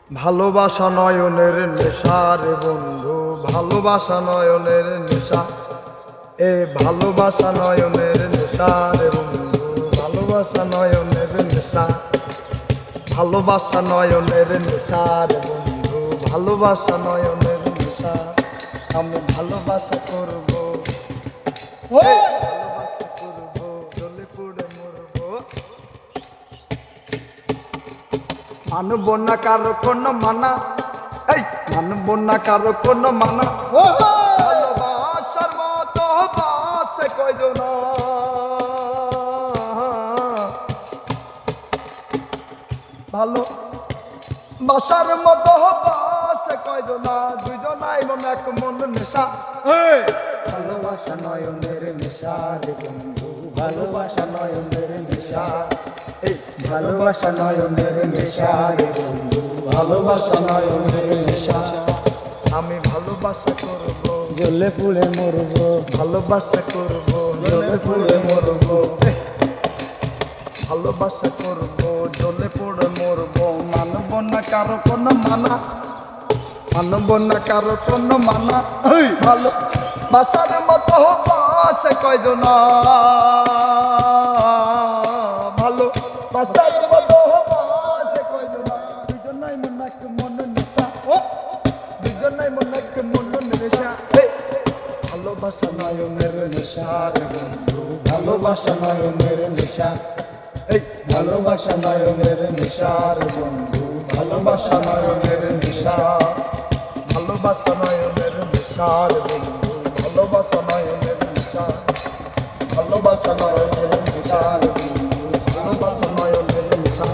ভালোবাসা নয়নের নেশা রে বন্ধু, ভালোবাসা নয়নের নেশা। এ ভালোবাসা নয়নের নেশা রে বন্ধু, ভালোবাসা নয়নের নেশা। ভালোবাসা নয়নের নেশা রে বন্ধু, ভালোবাসা নয়নের নেশা। আমি ভালোবাসা করব, ভালোবাসা করব, জ্বলে পুড়ে মরব। মানব না কারো কোনো মানা, এই মানব না কারো কোনো মানা। ভালোবাসার মতো বাসে কয়জন, ভালো বাসার মতো বাসে কয়জন, দুজনাই মন এক মন নেশা। ভালোবাসা নয়নের নেশা রে বন্ধু, ভালোবাসা নয়নের নেশা। এই ভালোবাসা নয়নের নেশা রে বন্ধু, ভালোবাসা নয়নের নেশা। আমি ভালোবাসা করব, জ্বলে পুড়ে মরব, ভালোবাসা করব, জ্বলে পুড়ে মরব। ভালোবাসা করব, জ্বলে পুড়ে মরব। মানব না কারো কোনো মানা, মানব না কারো কোনো মানা। ভালোবাসার মতো বাসে কয়জন, ভালোবাসার মতো বাসে কয়জন, দুজনাই মন এক মন নেশা। দুজনাই মন এক মন নেশা। ভালোবাসা নয়নের নেশা রে বন্ধু, ভালোবাসা নয়নের নেশা। এই ভালোবাসা নয়নের নেশা রে বন্ধু, ভালোবাসা নয়নের নেশা। ভালোবাসা নয়নের নেশা রে বন্ধু, ভালোবাসা নয়নের নেশা। ভালোবাসা নয়নের নেশা রে বন্ধু, ভালোবাসা নয়নের নেশা।